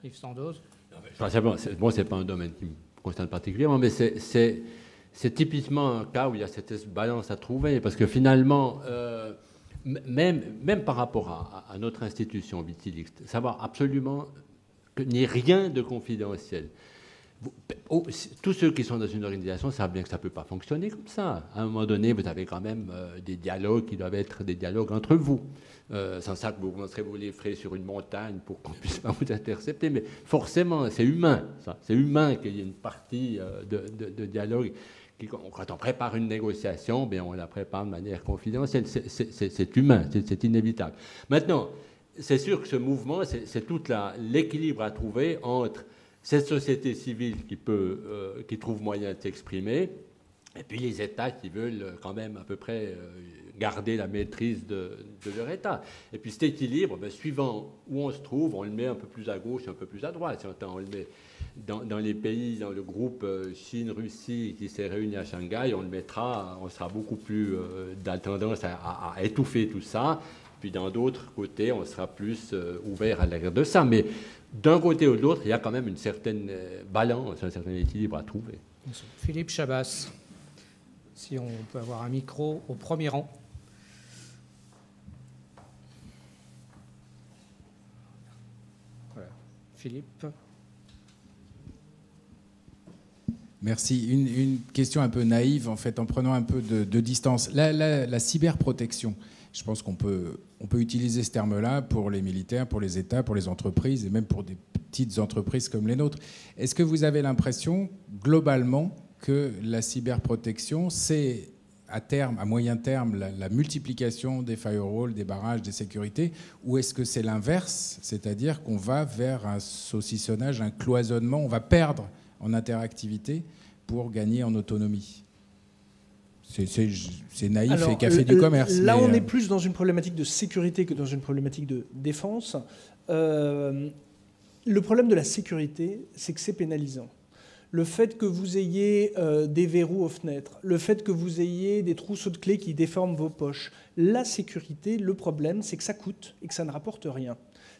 Yves Sandoz. Bon, c'est pas un domaine qui me concerne particulièrement, mais c'est typiquement un cas où il y a cette balance à trouver, parce que finalement, même par rapport à notre institution Wikileaks, savoir absolument qu'il n'y ait rien de confidentiel. Tous ceux qui sont dans une organisation savent bien que ça ne peut pas fonctionner comme ça. À un moment donné, vous avez quand même des dialogues qui doivent être des dialogues entre vous. Sans ça que vous commencerez vous livrer sur une montagne pour qu'on ne puisse pas vous intercepter. Mais forcément, c'est humain, ça. C'est humain qu'il y ait une partie de dialogue. Quand on prépare une négociation, bien, on la prépare de manière confidentielle. C'est humain, c'est inévitable. Maintenant, c'est sûr que ce mouvement, c'est tout l'équilibre à trouver entre cette société civile qui trouve moyen de s'exprimer, et puis les États qui veulent quand même à peu près garder la maîtrise de leur État. Et puis cet équilibre, suivant où on se trouve, on le met un peu plus à gauche, un peu plus à droite. Si on le met dans les pays, dans le groupe Chine-Russie qui s'est réuni à Shanghai, on sera beaucoup plus tendance à étouffer tout ça. Puis dans d'autres côtés, on sera plus ouvert à l'arrière de ça. Mais d'un côté ou de l'autre, il y a quand même une certaine balance, un certain équilibre à trouver. Philippe Chabas, si on peut avoir un micro au premier rang. Voilà. Philippe. Merci. Une question un peu naïve, en fait, en prenant un peu de distance. La cyberprotection, je pense qu'on peut utiliser ce terme-là pour les militaires, pour les États, pour les entreprises et même pour des petites entreprises comme les nôtres. Est-ce que vous avez l'impression, globalement, que la cyberprotection, c'est à terme, à moyen terme, la multiplication des firewalls, des barrages, des sécurités, ou est-ce que c'est l'inverse, c'est-à-dire qu'on va vers un saucissonnage, un cloisonnement, on va perdre en interactivité pour gagner en autonomie? C'est naïf. Alors, et café du commerce. Là, on est plus dans une problématique de sécurité que dans une problématique de défense. Le problème de la sécurité, c'est que c'est pénalisant. Le fait que vous ayez des verrous aux fenêtres, le fait que vous ayez des trousseaux de clés qui déforment vos poches, la sécurité, le problème, c'est que ça coûte et que ça ne rapporte rien.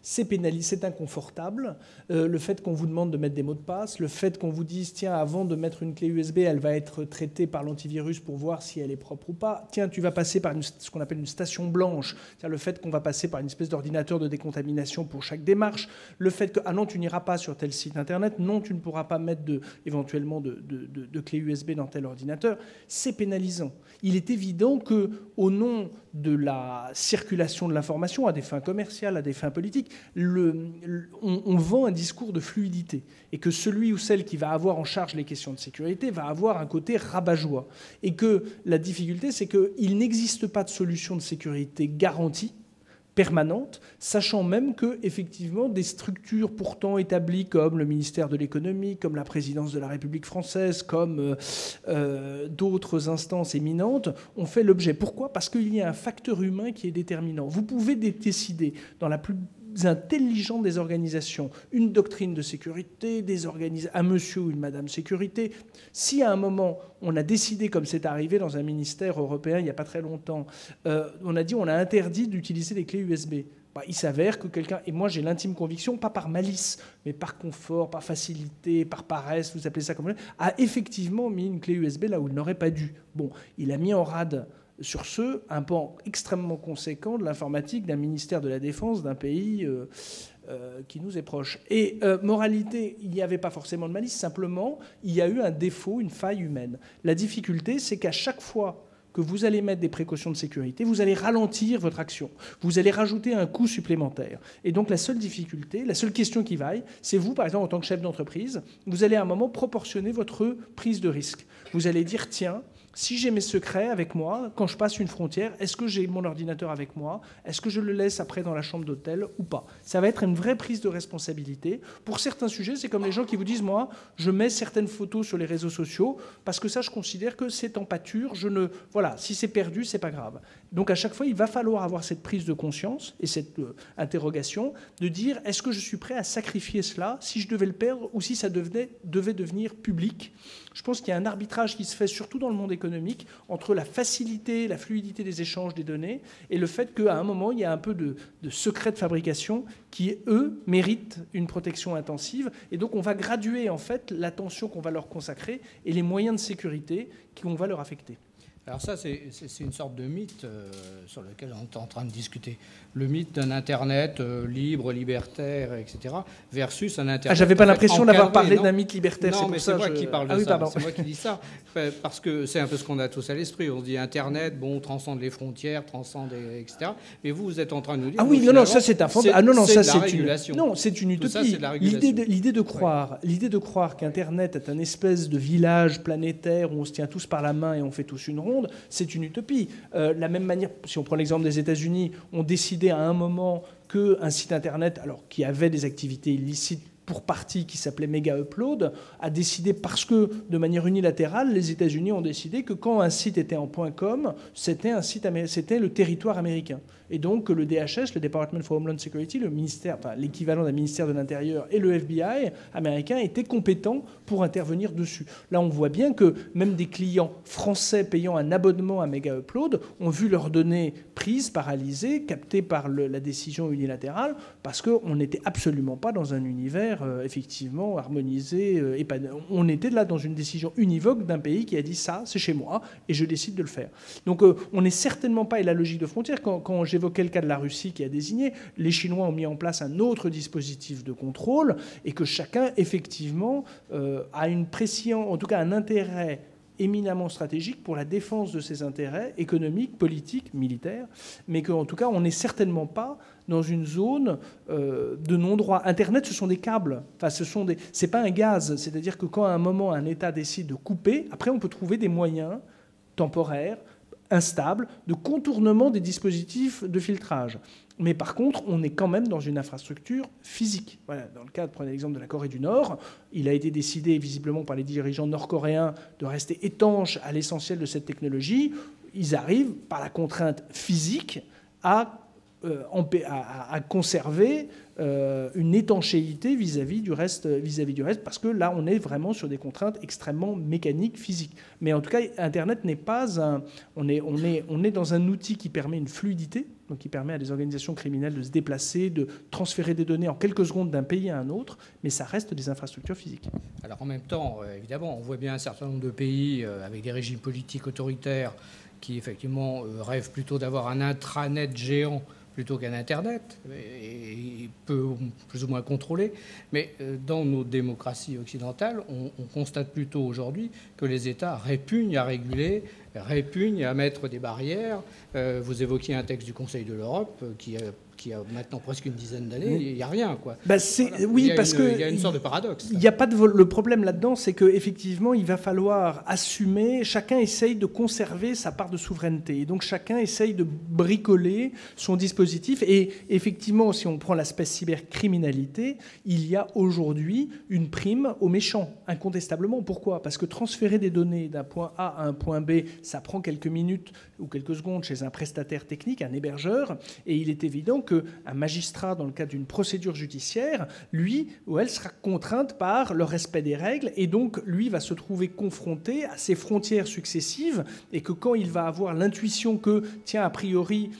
C'est pénalisé, c'est inconfortable. Le fait qu'on vous demande de mettre des mots de passe, le fait qu'on vous dise, tiens, avant de mettre une clé USB, elle va être traitée par l'antivirus pour voir si elle est propre ou pas. Tiens, tu vas passer par ce qu'on appelle une station blanche. C'est-à-dire le fait qu'on va passer par une espèce d'ordinateur de décontamination pour chaque démarche. Le fait que, ah non, tu n'iras pas sur tel site internet. Non, tu ne pourras pas mettre éventuellement de clé USB dans tel ordinateur. C'est pénalisant. Il est évident qu'au nom de la circulation de l'information, à des fins commerciales, à des fins politiques, on vend un discours de fluidité et que celui ou celle qui va avoir en charge les questions de sécurité va avoir un côté rabat-joie. Et que la difficulté, c'est qu'il n'existe pas de solution de sécurité garantie, permanente, sachant même que, effectivement, des structures pourtant établies comme le ministère de l'économie, comme la présidence de la République française, comme d'autres instances éminentes, ont fait l'objet. Pourquoi ? Parce qu'il y a un facteur humain qui est déterminant. Vous pouvez décider, dans la plus intelligente des organisations, une doctrine de sécurité, un monsieur ou une madame sécurité. Si à un moment, on a décidé, comme c'est arrivé dans un ministère européen il n'y a pas très longtemps, on a dit on a interdit d'utiliser les clés USB. Il s'avère que quelqu'un, et moi j'ai l'intime conviction, pas par malice, mais par confort, par facilité, par paresse, vous appelez ça comme vous voulez, a effectivement mis une clé USB là où il n'aurait pas dû. Bon, il a mis en rade sur ce, un pan extrêmement conséquent de l'informatique d'un ministère de la Défense d'un pays qui nous est proche. Et moralité, il n'y avait pas forcément de malice, simplement, il y a eu un défaut, une faille humaine. La difficulté, c'est qu'à chaque fois que vous allez mettre des précautions de sécurité, vous allez ralentir votre action. Vous allez rajouter un coût supplémentaire. Et donc la seule difficulté, la seule question qui vaille, c'est vous, par exemple, en tant que chef d'entreprise, vous allez à un moment proportionner votre prise de risque. Vous allez dire, tiens, si j'ai mes secrets avec moi, quand je passe une frontière, est-ce que j'ai mon ordinateur avec moi? Est-ce que je le laisse après dans la chambre d'hôtel ou pas? Ça va être une vraie prise de responsabilité. Pour certains sujets, c'est comme les gens qui vous disent, moi, je mets certaines photos sur les réseaux sociaux parce que ça, je considère que c'est en pâture. Voilà, si c'est perdu, c'est pas grave. Donc à chaque fois, il va falloir avoir cette prise de conscience et cette interrogation de dire, est-ce que je suis prêt à sacrifier cela si je devais le perdre ou si ça devait devenir public? Je pense qu'il y a un arbitrage qui se fait surtout dans le monde économique entre la facilité, la fluidité des échanges des données et le fait qu'à un moment, il y a un peu de secret de fabrication qui, eux, méritent une protection intensive. Et donc, on va graduer, en fait, l'attention qu'on va leur consacrer et les moyens de sécurité qu'on va leur affecter. Alors ça, c'est une sorte de mythe sur lequel on est en train de discuter. Le mythe d'un Internet libre, libertaire, etc., versus un Internet... Ah, j'avais pas l'impression d'avoir parlé non d'un mythe libertaire. Non, mais c'est moi qui parle de ah, oui, ça. C'est moi qui dis ça. Parce que c'est un peu ce qu'on a tous à l'esprit. On se dit Internet, bon, transcende les frontières, transcende, etc. Mais vous êtes en train de nous dire... Ah oui, non, ça c'est un fantasme. Ah non, ça c'est une... Non, c'est une utopie. L'idée de croire qu'Internet est un espèce de village planétaire où on se tient tous par la main et on fait tous une ronde, c'est une utopie. La même manière, si on prend l'exemple des États-Unis, ont décidé à un moment qu'un site Internet, alors qui avait des activités illicites pour partie, qui s'appelait Mega Upload, a décidé, parce que de manière unilatérale, les États-Unis ont décidé que quand un site était en .com, c'était le territoire américain. Et donc le DHS, le Department for Homeland Security, le ministère, enfin, l'équivalent d'un ministère de l'Intérieur, et le FBI américain étaient compétents pour intervenir dessus. Là, on voit bien que même des clients français payant un abonnement à Mega Upload ont vu leurs données prises, paralysées, captées par la décision unilatérale, parce qu'on n'était absolument pas dans un univers effectivement harmonisé. On était là dans une décision univoque d'un pays qui a dit ça, c'est chez moi, et je décide de le faire. Donc on n'est certainement pas, et la logique de frontière, quand j'évoquais le cas de la Russie qui a désigné, les Chinois ont mis en place un autre dispositif de contrôle, et que chacun, effectivement, a une pression, en tout cas un intérêt éminemment stratégique pour la défense de ses intérêts économiques, politiques, militaires, mais qu'en tout cas, on n'est certainement pas dans une zone de non-droit. Internet, ce sont des câbles. Enfin, c'est pas un gaz. C'est-à-dire que quand à un moment, un État décide de couper, après, on peut trouver des moyens temporaires, instables, de contournement des dispositifs de filtrage. Mais par contre, on est quand même dans une infrastructure physique. Voilà, dans le cas, prenez l'exemple de la Corée du Nord, il a été décidé visiblement par les dirigeants nord-coréens de rester étanches à l'essentiel de cette technologie. Ils arrivent, par la contrainte physique, à conserver une étanchéité vis-à-vis du reste, parce que là, on est vraiment sur des contraintes extrêmement mécaniques, physiques. Mais en tout cas, Internet n'est pas un... On est dans un outil qui permet une fluidité, donc qui permet à des organisations criminelles de se déplacer, de transférer des données en quelques secondes d'un pays à un autre, mais ça reste des infrastructures physiques. Alors en même temps, évidemment, on voit bien un certain nombre de pays avec des régimes politiques autoritaires qui, effectivement, rêvent plutôt d'avoir un intranet géant plutôt qu'un Internet, et peu plus ou moins contrôlé. Mais dans nos démocraties occidentales, on constate plutôt aujourd'hui que les États répugnent à réguler, répugnent à mettre des barrières. Vous évoquiez un texte du Conseil de l'Europe qui a maintenant presque une dizaine d'années, il n'y a rien, quoi. Voilà. Oui, parce qu'il y a une sorte de paradoxe. Il n'y a pas le problème là-dedans, c'est qu'effectivement, il va falloir assumer, chacun essaye de conserver sa part de souveraineté. Et donc, chacun essaye de bricoler son dispositif. Et effectivement, si on prend l'aspect cybercriminalité, il y a aujourd'hui une prime aux méchants, incontestablement. Pourquoi ? Parce que transférer des données d'un point A à un point B, ça prend quelques minutes ou quelques secondes chez un prestataire technique, un hébergeur, et il est évident qu'un magistrat, dans le cadre d'une procédure judiciaire, lui ou elle sera contrainte par le respect des règles, et donc lui va se trouver confronté à ces frontières successives, et que quand il va avoir l'intuition que, tiens, a priori,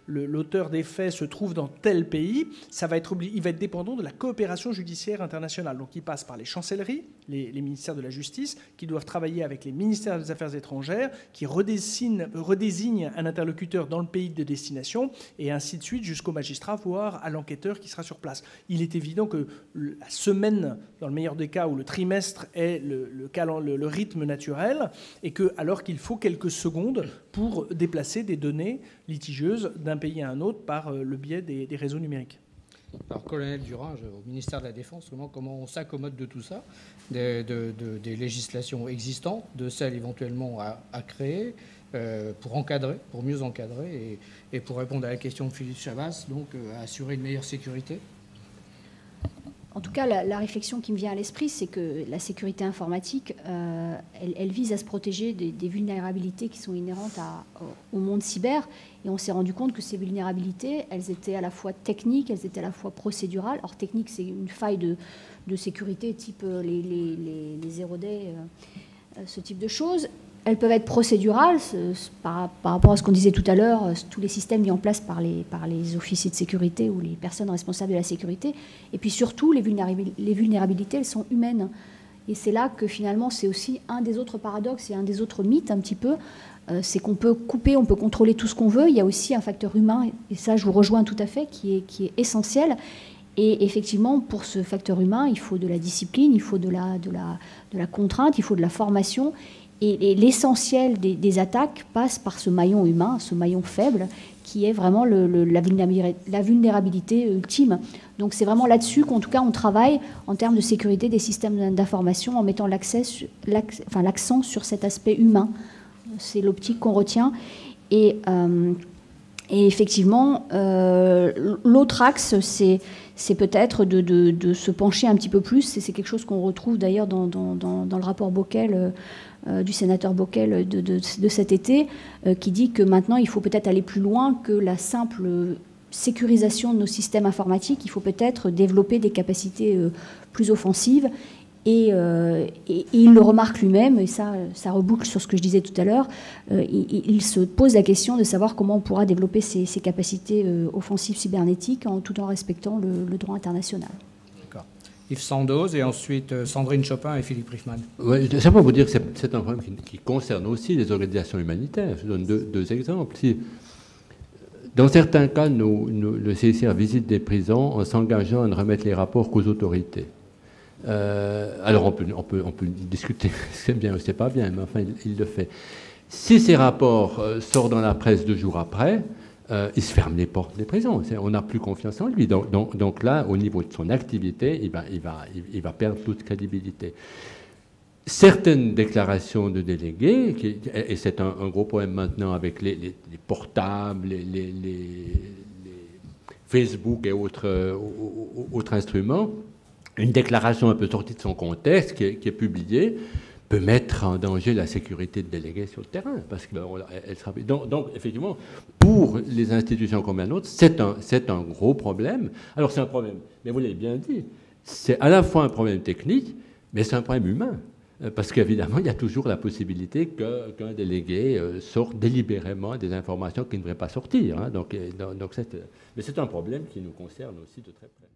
l'auteur des faits se trouve dans tel pays, il va être dépendant de la coopération judiciaire internationale. Donc il passe par les chancelleries, les ministères de la Justice, qui doivent travailler avec les ministères des Affaires étrangères, qui redésignent un interlocuteur dans le pays de destination, et ainsi de suite jusqu'au magistrat, voire à l'enquêteur qui sera sur place. Il est évident que la semaine, dans le meilleur des cas, ou le trimestre est le rythme naturel, et que, alors qu'il faut quelques secondes pour déplacer des données litigieuses d'un pays à un autre par le biais des réseaux numériques. Alors, colonel Durin, au ministère de la Défense, comment on s'accommode de tout ça, des législations existantes, de celles éventuellement à créer, pour mieux encadrer, et pour répondre à la question de Philippe Chabas, donc à assurer une meilleure sécurité ? En tout cas, la réflexion qui me vient à l'esprit, c'est que la sécurité informatique, elle vise à se protéger des vulnérabilités qui sont inhérentes au monde cyber. Et on s'est rendu compte que ces vulnérabilités, elles étaient à la fois techniques, elles étaient à la fois procédurales. Or, technique, c'est une faille de sécurité type les zero day, ce type de choses. Elles peuvent être procédurales, par rapport à ce qu'on disait tout à l'heure, tous les systèmes mis en place par les officiers de sécurité ou les personnes responsables de la sécurité. Et puis surtout, les vulnérabilités, elles sont humaines. Et c'est là que finalement, c'est aussi un des autres paradoxes et un des autres mythes un petit peu, c'est qu'on peut couper, on peut contrôler tout ce qu'on veut. Il y a aussi un facteur humain, et ça je vous rejoins tout à fait, qui est essentiel. Et effectivement, pour ce facteur humain, il faut de la discipline, il faut de la contrainte, il faut de la formation. Et l'essentiel des attaques passe par ce maillon humain, ce maillon faible, qui est vraiment la vulnérabilité ultime. Donc c'est vraiment là-dessus qu'en tout cas on travaille en termes de sécurité des systèmes d'information en mettant l'accent sur cet aspect humain. C'est l'optique qu'on retient. Et effectivement, l'autre axe, c'est peut-être de se pencher un petit peu plus. C'est quelque chose qu'on retrouve d'ailleurs dans le rapport Bockel, du sénateur Bockel de cet été, qui dit que maintenant il faut peut-être aller plus loin que la simple sécurisation de nos systèmes informatiques. Il faut peut-être développer des capacités plus offensives. Et il le remarque lui-même, et ça reboucle sur ce que je disais tout à l'heure, il se pose la question de savoir comment on pourra développer ces capacités offensives cybernétiques tout en respectant le droit international. D'accord. Yves Sandoz et ensuite Sandrine Chopin et Philippe Riffman. Ouais, simplement vous dire que c'est un problème qui concerne aussi les organisations humanitaires. Je donne deux exemples. Si, dans certains cas, le CICR visite des prisons en s'engageant à ne remettre les rapports qu'aux autorités. Alors on peut discuter, c'est bien ou c'est pas bien, mais enfin il le fait. Si ces rapports sortent dans la presse 2 jours après, il se ferme les portes des prisons. On n'a plus confiance en lui. Donc là, au niveau de son activité, il va perdre toute crédibilité. Certaines déclarations de délégués, et c'est un gros problème maintenant avec les portables, les Facebook et autres instruments, une déclaration un peu sortie de son contexte qui est publiée peut mettre en danger la sécurité de délégués sur le terrain. Parce que donc, effectivement, pour les institutions comme la nôtre, c'est un gros problème. Alors, c'est un problème, mais vous l'avez bien dit, c'est à la fois un problème technique, mais c'est un problème humain. Parce qu'évidemment, il y a toujours la possibilité qu'un délégué sorte délibérément des informations qui ne devraient pas sortir. Hein. Mais c'est un problème qui nous concerne aussi de très près.